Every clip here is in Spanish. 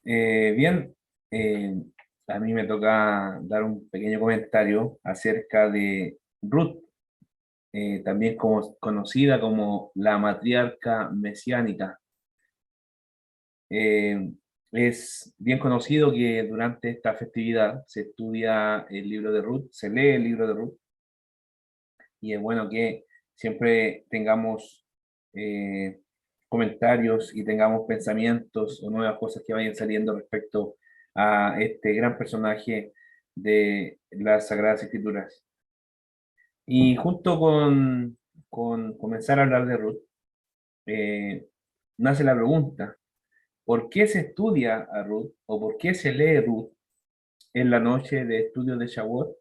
Bien, eh, a mí me toca dar un pequeño comentario acerca de Ruth, también conocida como la matriarca mesiánica. Eh, es bien conocido que durante esta festividad se estudia el libro de Ruth, se lee el libro de Ruth, y es bueno que siempre tengamos eh, comentarios y tengamos pensamientos o nuevas cosas que vayan saliendo respecto a este gran personaje de las Sagradas Escrituras. Y junto con comenzar a hablar de Ruth, eh, nace la pregunta, ¿por qué se estudia a Ruth o por qué se lee Ruth en la noche de estudio de Shavuot?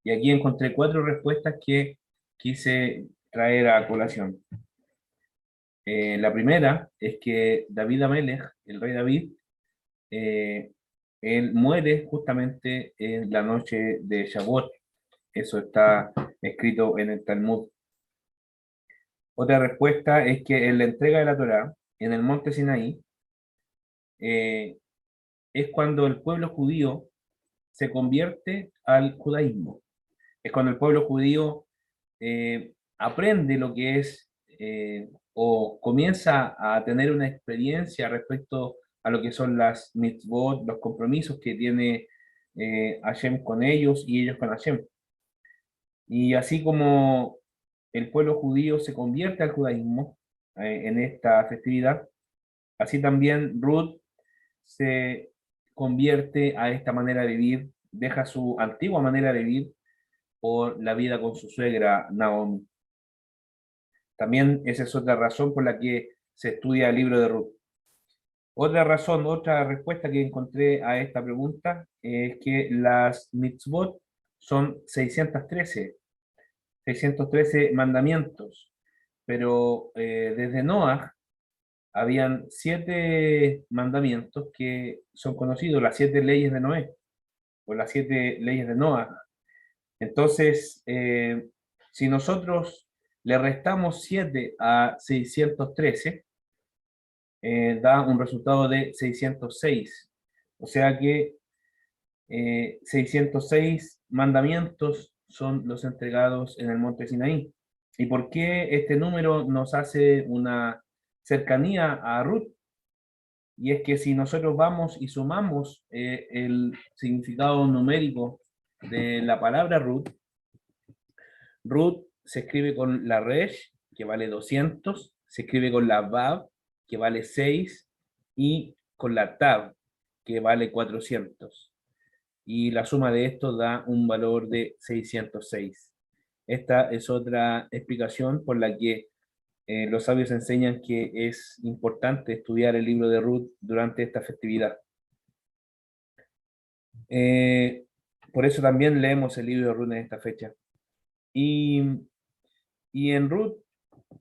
Y aquí encontré cuatro respuestas que quise traer a colación. La primera es que David Amelech, el rey David, eh, él muere justamente en la noche de Shavuot. Eso está escrito en el Talmud. Otra respuesta es que en la entrega de la Torá, en el monte Sinaí, eh, es cuando el pueblo judío se convierte al judaísmo. Es cuando el pueblo judío aprende lo que es o comienza a tener una experiencia respecto a lo que son las mitzvot, los compromisos que tiene Hashem con ellos y ellos con Hashem. Y así como el pueblo judío se convierte al judaísmo en esta festividad, así también Ruth se convierte a esta manera de vivir, deja su antigua manera de vivir por la vida con su suegra Naomi. También esa es otra razón por la que se estudia el libro de Ruth. Otra razón, otra respuesta que encontré a esta pregunta es que las mitzvot son 613 mandamientos, pero desde Noah habían 7 mandamientos que son conocidos, las 7 leyes de Noé, o las 7 leyes de Noah. Entonces, si nosotros le restamos 7 a 613, da un resultado de 606. O sea que 606 mandamientos son los entregados en el monte Sinaí. ¿Y por qué este número nos hace una cercanía a Ruth? Y es que si nosotros vamos y sumamos el significado numérico de la palabra Ruth, Ruth se escribe con la Resh, que vale 200, se escribe con la Vav, que vale 6, y con la Tav, que vale 400. Y la suma de esto da un valor de 606. Esta es otra explicación por la que los sabios enseñan que es importante estudiar el libro de Ruth durante esta festividad. Eh, por eso también leemos el libro de Ruth en esta fecha. Y, y en Ruth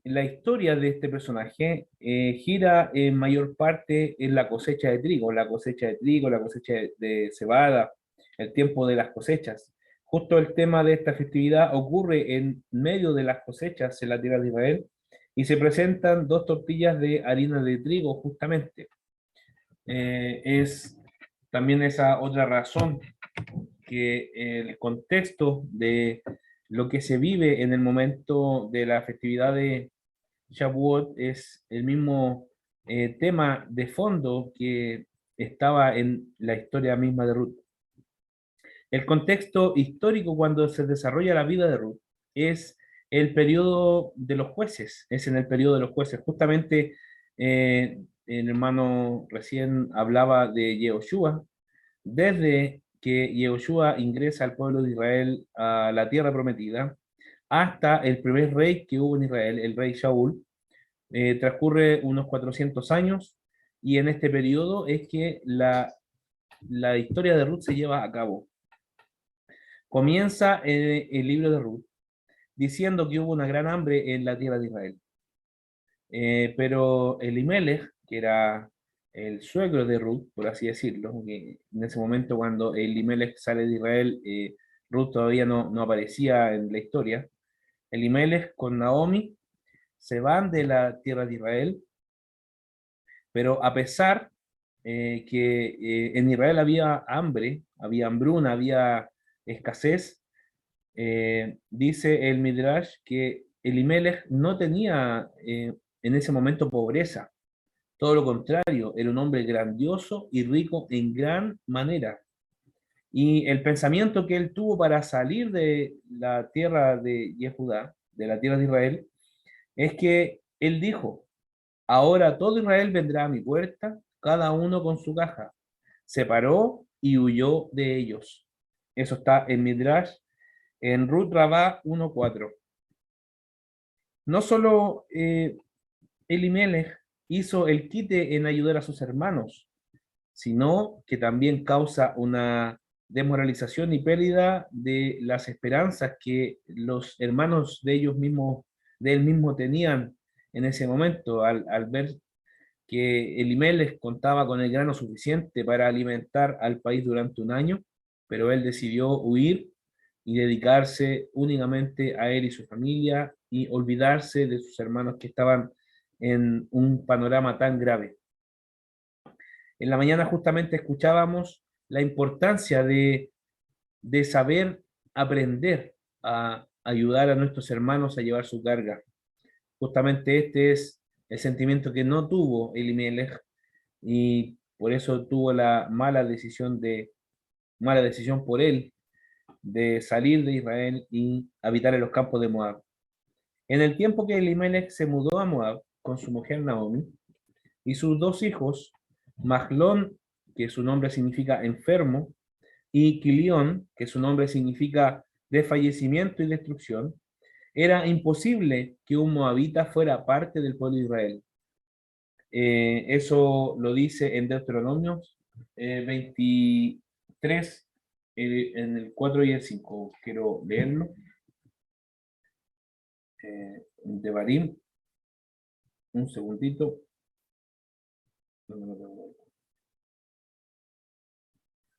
la historia de este personaje gira en mayor parte en la cosecha de trigo, la cosecha de trigo, la cosecha de cebada, el tiempo de las cosechas. Justo el tema de esta festividad ocurre en medio de las cosechas en la tierra de Israel y se presentan dos tortillas de harina de trigo justamente. Es también esa otra razón que el contexto de lo que se vive en el momento de la festividad de Shavuot es el mismo tema de fondo que estaba en la historia misma de Ruth. El contexto histórico cuando se desarrolla la vida de Ruth es el periodo de los jueces, es en el periodo de los jueces. Justamente el hermano recién hablaba de Yehoshua, desde que Yehoshua ingresa al pueblo de Israel a la tierra prometida, hasta el primer rey que hubo en Israel, el rey Shaul, transcurre unos 400 años y en este periodo es que la historia de Ruth se lleva a cabo. Comienza el libro de Ruth diciendo que hubo una gran hambre en la tierra de Israel. Pero Elimelech, que era el suegro de Ruth, por así decirlo, que en ese momento cuando Elimelech sale de Israel, Ruth todavía no aparecía en la historia. Elimelech con Naomi se van de la tierra de Israel, pero a pesar que en Israel había hambre, había hambruna, había escasez. Dice el Midrash que Elimelech no tenía en ese momento pobreza, todo lo contrario, era un hombre grandioso y rico en gran manera. Y el pensamiento que él tuvo para salir de la tierra de Judá, de la tierra de Israel, es que él dijo, ahora todo Israel vendrá a mi puerta, cada uno con su caja. Se paró y huyó de ellos. Eso está en Midrash, en Ruth Rabá 1.4. No solo Elimelech hizo el quite en ayudar a sus hermanos, sino que también causa una desmoralización y pérdida de las esperanzas que los hermanos de ellos mismos, de él mismo tenían en ese momento, al ver que Elimelech contaba con el grano suficiente para alimentar al país durante un año, pero él decidió huir y dedicarse únicamente a él y su familia y olvidarse de sus hermanos que estaban en un panorama tan grave. En la mañana justamente escuchábamos la importancia de saber aprender a ayudar a nuestros hermanos a llevar su carga. Justamente este es el sentimiento que no tuvo Elimelech y por eso tuvo la mala decisión por él de salir de Israel y habitar en los campos de Moab. En el tiempo que Elimelech se mudó a Moab con su mujer Naomi y sus dos hijos, Mahlón, que su nombre significa enfermo, y Quilión, que su nombre significa desfallecimiento y destrucción, era imposible que un moabita fuera parte del pueblo de Israel. Eso lo dice en Deuteronomio 23, en el 4 y el 5. Quiero leerlo. De Barim, un segundito.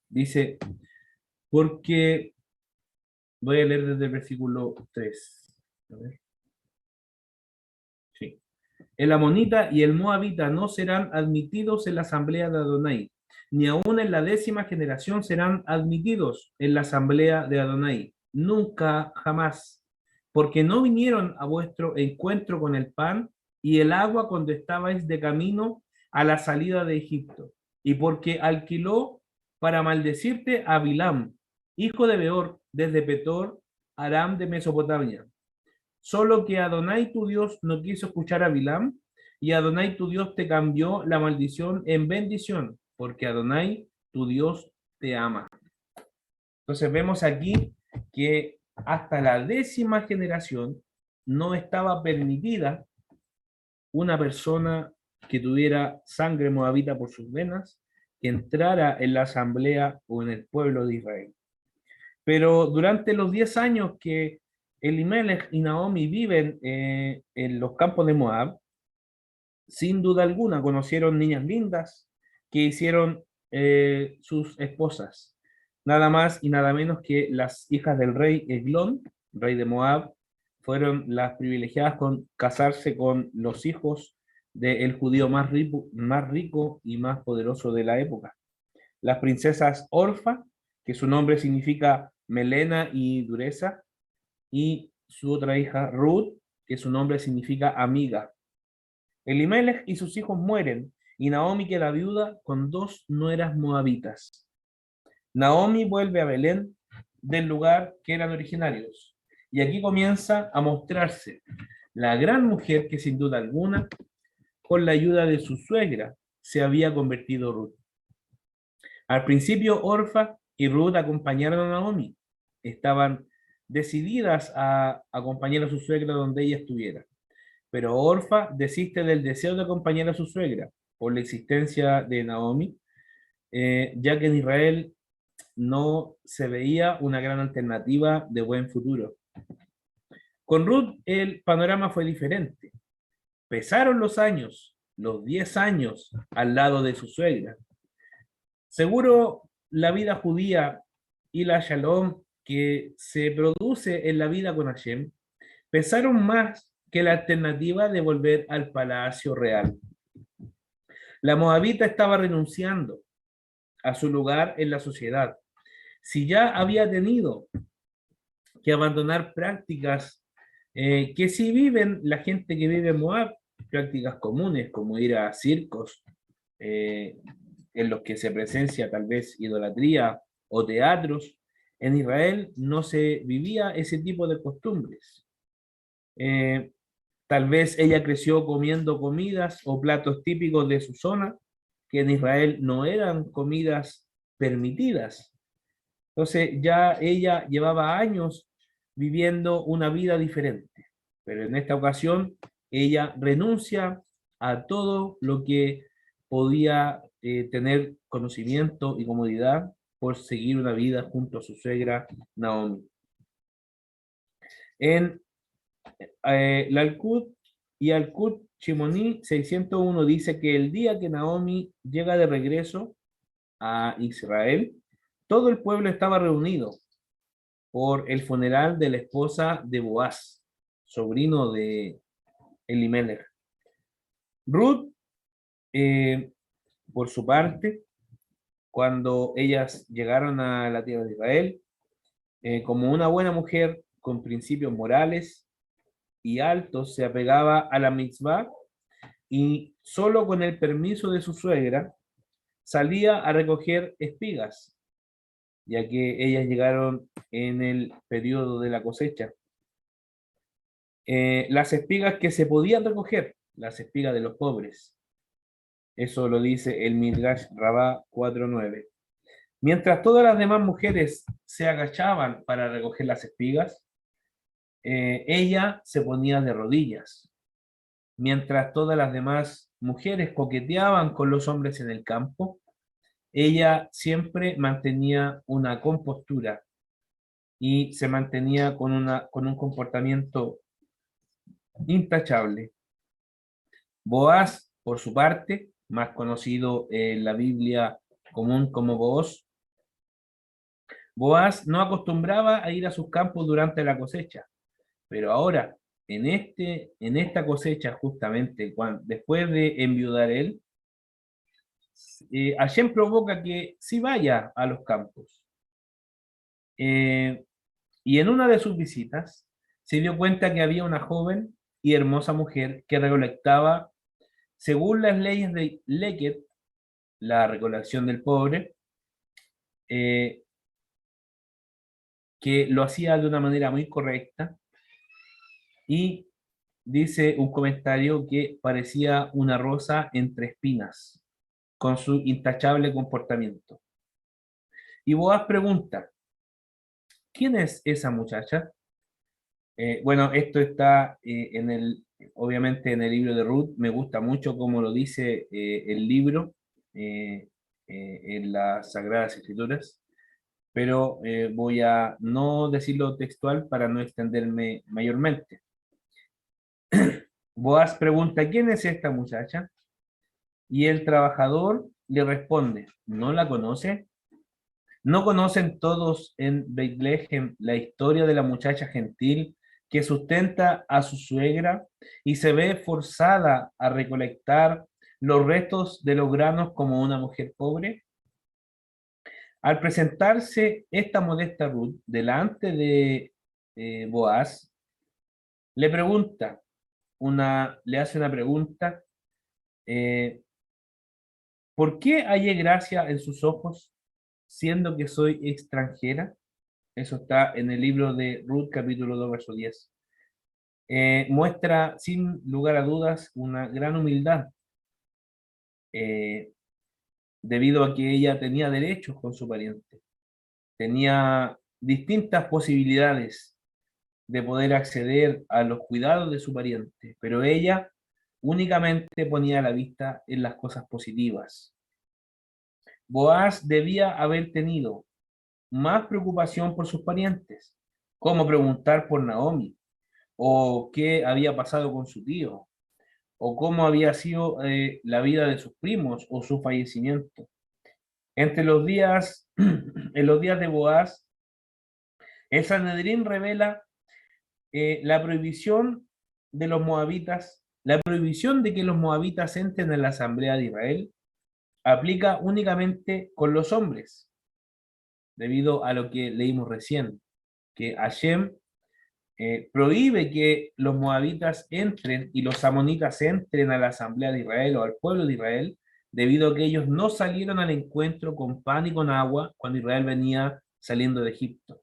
Dice, porque voy a leer desde el versículo 3. A ver. Sí. El amonita y el moabita no serán admitidos en la asamblea de Adonai, ni aun en la 10ª generación serán admitidos en la asamblea de Adonai. Nunca, jamás, porque no vinieron a vuestro encuentro con el pan y el agua cuando estabais de camino a la salida de Egipto, y porque alquiló para maldecirte a Bilam, hijo de Beor, desde Petor, Aram de Mesopotamia. Solo que Adonai tu Dios no quiso escuchar a Bilam, y Adonai tu Dios te cambió la maldición en bendición, porque Adonai tu Dios te ama. Entonces vemos aquí que hasta la 10ª generación no estaba permitida una persona que tuviera sangre moabita por sus venas que entrara en la asamblea o en el pueblo de Israel. Pero durante los 10 años que Elimelech y Naomi viven en los campos de Moab, sin duda alguna conocieron niñas lindas que hicieron sus esposas. Nada más y nada menos que las hijas del rey Eglón, rey de Moab, fueron las privilegiadas con casarse con los hijos del judío más rico y más poderoso de la época. Las princesas Orfa, que su nombre significa melena y dureza, y su otra hija Ruth, que su nombre significa amiga. Elimelech y sus hijos mueren, y Naomi queda viuda con 2 nueras moabitas. Naomi vuelve a Belén, del lugar que eran originarios, y aquí comienza a mostrarse la gran mujer que sin duda alguna, con la ayuda de su suegra, se había convertido Ruth. Al principio Orfa y Ruth acompañaron a Naomi, estaban decididas a acompañar a su suegra donde ella estuviera. Pero Orfa desiste del deseo de acompañar a su suegra por la existencia de Naomi, ya que en Israel no se veía una gran alternativa de buen futuro. Con Ruth el panorama fue diferente. Pesaron los años, los 10 años al lado de su suegra. Seguro la vida judía y la shalom que se produce en la vida con Hashem pesaron más que la alternativa de volver al palacio real. La moabita estaba renunciando a su lugar en la sociedad. Si ya había tenido que abandonar prácticas que sí viven la gente que vive en Moab, prácticas comunes como ir a circos, eh, en los que se presencia tal vez idolatría o teatros. En Israel no se vivía ese tipo de costumbres. Eh, Tal vez ella creció comiendo comidas o platos típicos de su zona, que en Israel no eran comidas permitidas. Entonces ya ella llevaba años viviendo una vida diferente, pero en esta ocasión ella renuncia a todo lo que podía tener conocimiento y comodidad por seguir una vida junto a su suegra Naomi. En Lalkut y Alkut Shimoní 601 dice que el día que Naomi llega de regreso a Israel, todo el pueblo estaba reunido por el funeral de la esposa de Boaz, sobrino de Elimelech. Ruth, eh, por su parte, cuando ellas llegaron a la tierra de Israel, como una buena mujer con principios morales y altos, se apegaba a la mitzvah y solo con el permiso de su suegra salía a recoger espigas, ya que ellas llegaron en el periodo de la cosecha. Las espigas que se podían recoger, las espigas de los pobres. Eso lo dice el Midrash Rabá 4.9. Mientras todas las demás mujeres se agachaban para recoger las espigas, ella se ponía de rodillas. Mientras todas las demás mujeres coqueteaban con los hombres en el campo, ella siempre mantenía una compostura y se mantenía con un comportamiento intachable. Boaz, por su parte, más conocido en la Biblia común como Booz, Boaz no acostumbraba a ir a sus campos durante la cosecha, pero ahora, en esta cosecha, justamente, después de enviudar él, Hashem provoca que sí vaya a los campos. Y en una de sus visitas, se dio cuenta que había una joven y hermosa mujer que recolectaba, según las leyes de Leket, la recolección del pobre, eh, que lo hacía de una manera muy correcta, y dice un comentario que parecía una rosa entre espinas, con su intachable comportamiento. Y Boaz pregunta, ¿quién es esa muchacha? Bueno, esto está obviamente en el libro de Ruth. Me gusta mucho cómo lo dice el libro en las Sagradas Escrituras, pero voy a no decirlo textual para no extenderme mayormente. Boaz pregunta, ¿quién es esta muchacha? Y el trabajador le responde, ¿no la conoce? ¿No conocen todos en Bethlehem la historia de la muchacha gentil que sustenta a su suegra y se ve forzada a recolectar los restos de los granos como una mujer pobre? Al presentarse esta modesta Ruth delante de Boaz, le hace una pregunta, eh, ¿por qué hallé gracia en sus ojos, siendo que soy extranjera? Eso está en el libro de Ruth, capítulo 2, verso 10. Muestra sin lugar a dudas una gran humildad, eh, debido a que ella tenía derechos con su pariente, tenía distintas posibilidades de poder acceder a los cuidados de su pariente, pero ella únicamente ponía la vista en las cosas positivas. Boaz debía haber tenido más preocupación por sus parientes, como preguntar por Naomi, o qué había pasado con su tío, o cómo había sido la vida de sus primos o su fallecimiento. Entre los días, en los días de Boaz, el Sanedrín revela la prohibición de los moabitas La prohibición de que los moabitas entren en la asamblea de Israel aplica únicamente con los hombres, debido a lo que leímos recién, que Hashem prohíbe que los moabitas entren y los amonitas entren a la asamblea de Israel o al pueblo de Israel, debido a que ellos no salieron al encuentro con pan y con agua cuando Israel venía saliendo de Egipto.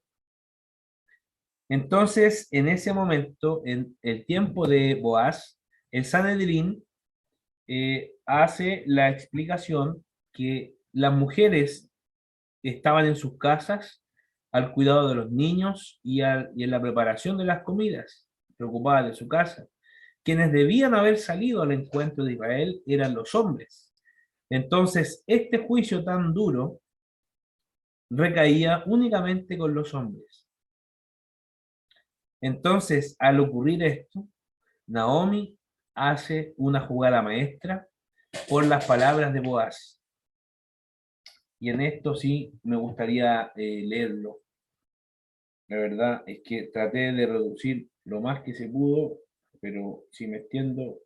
Entonces, en ese momento, en el tiempo de Boaz, el Sanedrín hace la explicación que las mujeres estaban en sus casas al cuidado de los niños y en la preparación de las comidas, preocupadas de su casa. Quienes debían haber salido al encuentro de Israel eran los hombres. Entonces, este juicio tan duro recaía únicamente con los hombres. Entonces, al ocurrir esto, Naomi hace una jugada maestra por las palabras de Boaz. Y en esto sí me gustaría leerlo. La verdad es que traté de reducir lo más que se pudo, pero si me extiendo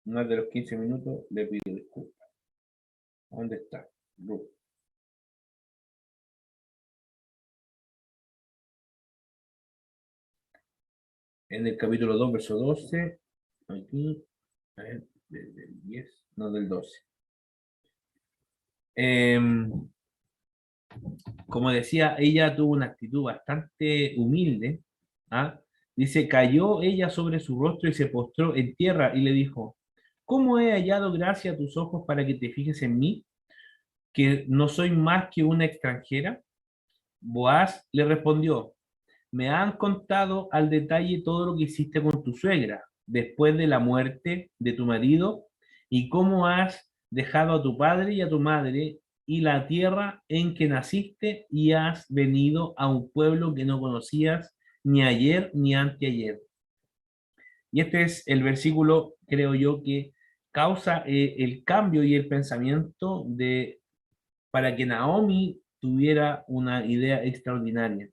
más de los 15 minutos, le pido disculpas. ¿Dónde está? Ruth. En el capítulo 2, verso 12, aquí, a ver, del 10, no del 12. Como decía, ella tuvo una actitud bastante humilde. ¿Ah? Dice, cayó ella sobre su rostro y se postró en tierra y le dijo, ¿cómo he hallado gracia a tus ojos para que te fijes en mí, que no soy más que una extranjera? Boaz le respondió, me han contado al detalle todo lo que hiciste con tu suegra después de la muerte de tu marido y cómo has dejado a tu padre y a tu madre y la tierra en que naciste y has venido a un pueblo que no conocías ni ayer ni anteayer. Y este es el versículo, creo yo, que causa el cambio y el pensamiento para que Naomi tuviera una idea extraordinaria.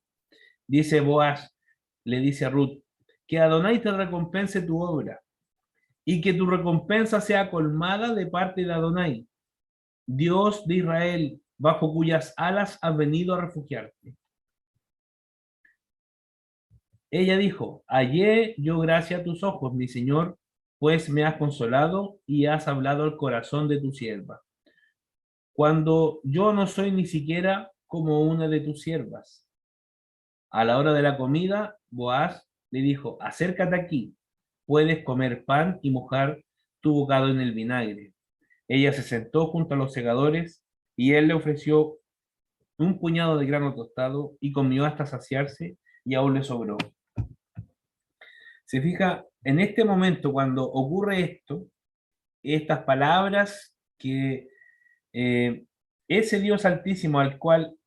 Dice Boaz, le dice a Ruth, que Adonai te recompense tu obra y que tu recompensa sea colmada de parte de Adonai, Dios de Israel, bajo cuyas alas has venido a refugiarte. Ella dijo, hallé yo gracia a tus ojos, mi Señor, pues me has consolado y has hablado al corazón de tu sierva. Cuando yo no soy ni siquiera como una de tus siervas. A la hora de la comida, Boaz le dijo, acércate aquí, puedes comer pan y mojar tu bocado en el vinagre. Ella se sentó junto a los segadores y él le ofreció un puñado de grano tostado y comió hasta saciarse y aún le sobró. Se fija, en este momento cuando ocurre esto, estas palabras que ese Dios altísimo al cual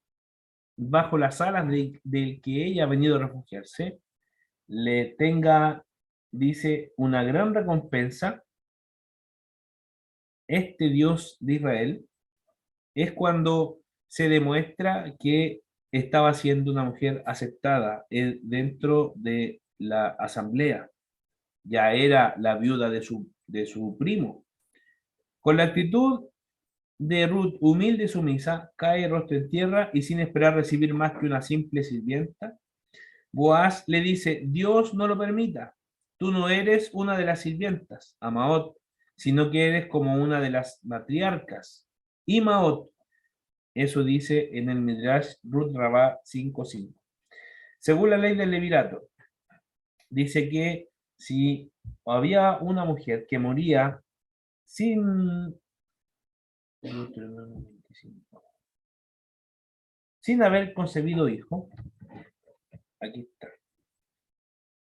bajo las alas del que ella ha venido a refugiarse, le tenga, dice, una gran recompensa, este Dios de Israel, es cuando se demuestra que estaba siendo una mujer aceptada dentro de la asamblea. Ya era la viuda de su primo. Con la actitud de Ruth, humilde y sumisa, cae rostro en tierra y sin esperar recibir más que una simple sirvienta, Boaz le dice, Dios no lo permita, tú no eres una de las sirvientas, Amaot, sino que eres como una de las matriarcas, y Maot. Eso dice en el Midrash Ruth Rabá 5:5. Según la ley del Levirato, dice que si había una mujer que moría sin, sin haber concebido hijo, aquí está.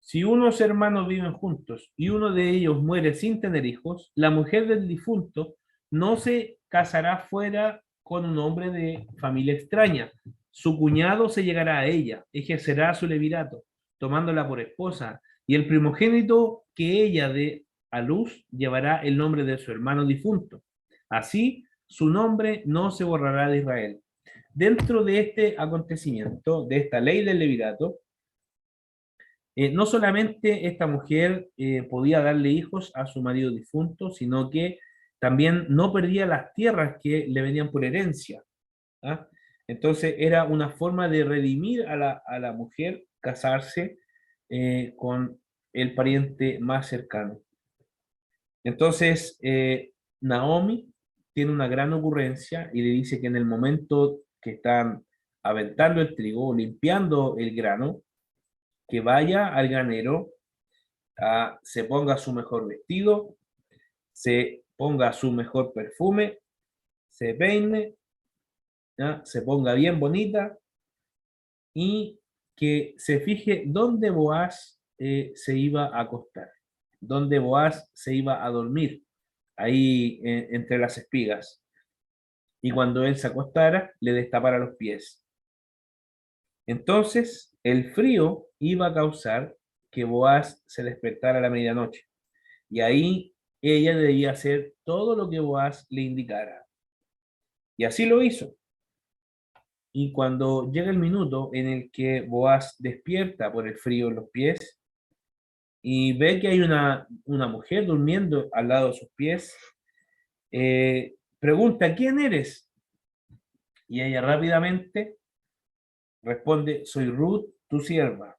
Si unos hermanos viven juntos y uno de ellos muere sin tener hijos, la mujer del difunto no se casará fuera con un hombre de familia extraña. Su cuñado se llegará a ella, ejercerá su levirato, tomándola por esposa, y el primogénito que ella dé a luz llevará el nombre de su hermano difunto. Así, su nombre no se borrará de Israel. Dentro de este acontecimiento, de esta ley del levirato, No solamente esta mujer podía darle hijos a su marido difunto, sino que también no perdía las tierras que le venían por herencia. ¿Ah? Entonces era una forma de redimir a la mujer, casarse con el pariente más cercano. Entonces, Naomi tiene una gran ocurrencia y le dice que en el momento que están aventando el trigo, limpiando el grano, que vaya al granero, se ponga su mejor vestido, se ponga su mejor perfume, se peine, ¿ya? Se ponga bien bonita y que se fije dónde Boaz se iba a acostar, dónde Boaz se iba a dormir, ahí entre las espigas. Y cuando él se acostara, le destapara los pies. Entonces, el frío iba a causar que Boaz se despertara a la medianoche. Y ahí ella debía hacer todo lo que Boaz le indicara. Y así lo hizo. Y cuando llega el minuto en el que Boaz despierta por el frío en los pies y ve que hay una mujer durmiendo al lado de sus pies, pregunta, ¿quién eres? Y ella rápidamente responde, soy Ruth, tu sierva.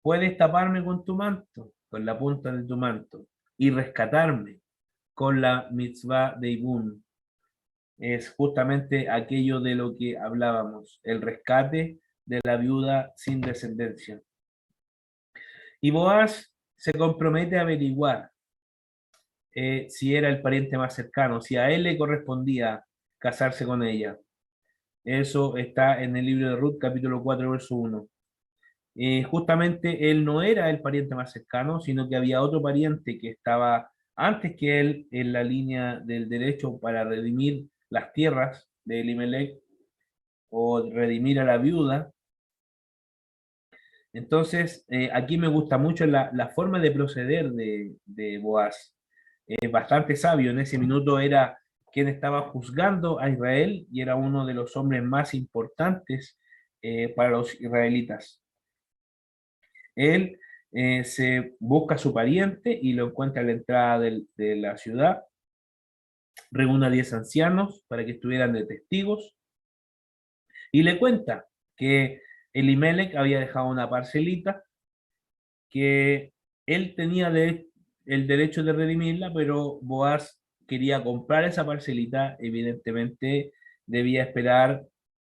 Puedes taparme con tu manto, con la punta de tu manto, y rescatarme con la mitzvah de Ibún. Es justamente aquello de lo que hablábamos, el rescate de la viuda sin descendencia. Y Boaz se compromete a averiguar si era el pariente más cercano, si a él le correspondía casarse con ella. Eso está en el libro de Ruth, capítulo 4, verso 1. Justamente él no era el pariente más cercano, sino que había otro pariente que estaba antes que él en la línea del derecho para redimir las tierras de Elimelech o redimir a la viuda. Entonces, aquí me gusta mucho la forma de proceder de Boaz. Es bastante sabio. En ese minuto era quien estaba juzgando a Israel y era uno de los hombres más importantes para los israelitas. Él se busca a su pariente y lo encuentra a la entrada de la ciudad, reúne a 10 ancianos para que estuvieran de testigos y le cuenta que Elimelech había dejado una parcelita que él tenía el derecho de redimirla, pero Boaz quería comprar esa parcelita, evidentemente debía esperar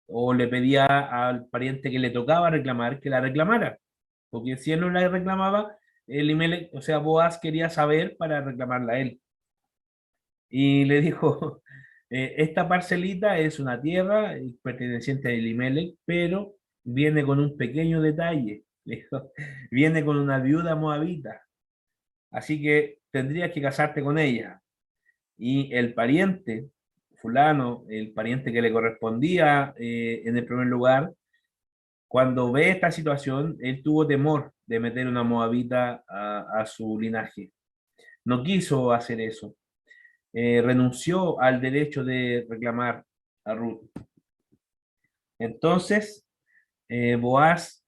o le pedía al pariente que le tocaba reclamar que la reclamara, porque si él no la reclamaba, Elimelech, o sea, Boaz quería saber para reclamarla a él. Y le dijo, esta parcelita es una tierra perteneciente a Elimelech, pero viene con un pequeño detalle. Le dijo, viene con una viuda moabita, así que tendrías que casarte con ella. Y el pariente, fulano, el pariente que le correspondía en el primer lugar, cuando ve esta situación, él tuvo temor de meter una moabita a su linaje. No quiso hacer eso. Renunció al derecho de reclamar a Ruth. Entonces, Boaz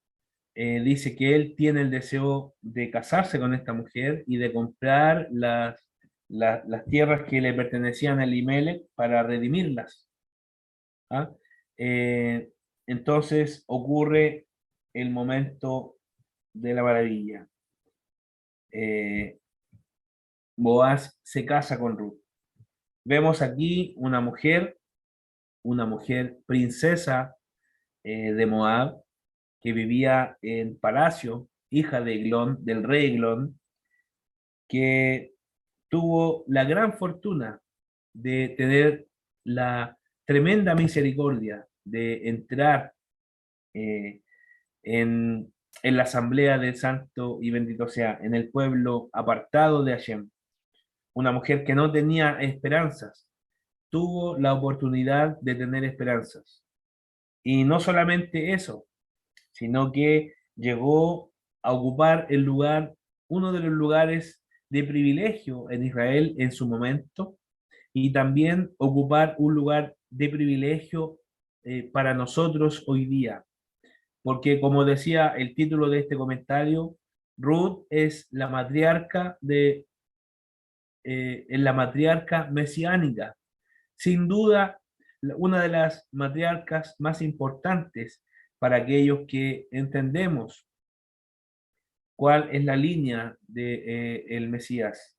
dice que él tiene el deseo de casarse con esta mujer y de comprar las tierras que le pertenecían a Elimelech para redimirlas. ¿Ah? Eh, entonces ocurre el momento de la maravilla. Eh, Boaz se casa con Ruth. Vemos aquí una mujer princesa de Moab, que vivía en palacio, hija de Eglón, del rey Eglón, que tuvo la gran fortuna de tener la tremenda misericordia de entrar eh, en la asamblea del santo y bendito sea, en el pueblo apartado de Hashem. Una mujer que no tenía esperanzas, tuvo la oportunidad de tener esperanzas. Y no solamente eso, sino que llegó a ocupar el lugar, uno de los lugares de privilegio en Israel en su momento, y también ocupar un lugar de privilegio para nosotros hoy día. porque como decía el título de este comentario, Ruth es la matriarca es la matriarca mesiánica. Sin duda, una de las matriarcas más importantes para aquellos que entendemos cuál es la línea de el Mesías.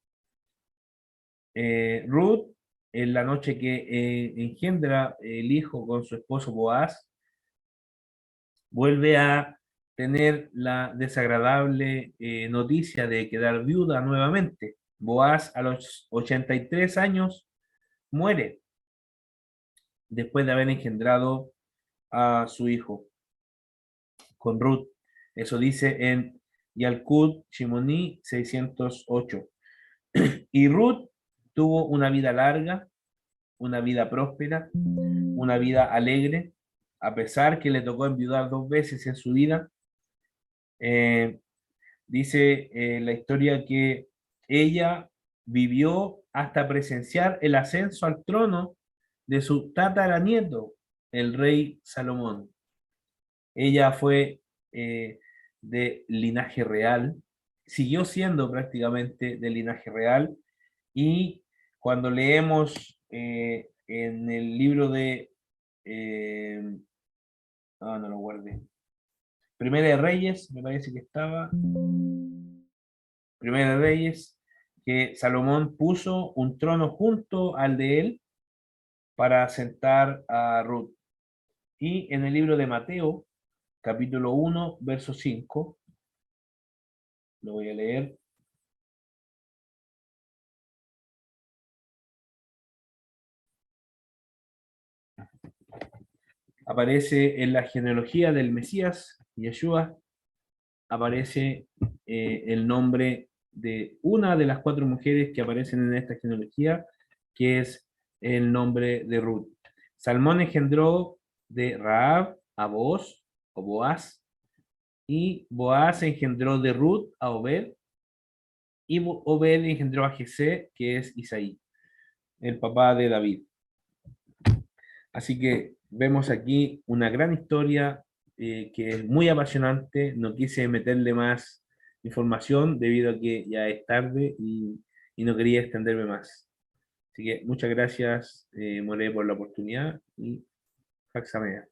Ruth, en la noche que engendra el hijo con su esposo Boaz, vuelve a tener la desagradable noticia de quedar viuda nuevamente. Boaz a los 83 años muere después de haber engendrado a su hijo con Ruth. Eso dice en Yalkut Shimoni 608. Y Ruth tuvo una vida larga, una vida próspera, una vida alegre, a pesar que le tocó enviudar 2 veces en su vida. Eh, Dice la historia que ella vivió hasta presenciar el ascenso al trono de su tataranieto, el rey Salomón. Ella fue de linaje real, siguió siendo prácticamente de linaje real, y cuando leemos en el libro de... no lo guardé. Primera de Reyes, me parece que estaba. Primera de Reyes, que Salomón puso un trono junto al de él para sentar a Ruth. Y en el libro de Mateo, capítulo 1, verso 5, lo voy a leer. Aparece en la genealogía del Mesías, Yeshua, aparece el nombre de una de las 4 mujeres que aparecen en esta genealogía, que es el nombre de Ruth. Salmón engendró de Raab a Boaz, o Boaz, y Boaz engendró de Ruth a Obed, y Obed engendró a Jesé, que es Isaí, el papá de David. Así que vemos aquí una gran historia que es muy apasionante. No quise meterle más información debido a que ya es tarde y no quería extenderme más. Así que muchas gracias, More, por la oportunidad y Faxamea.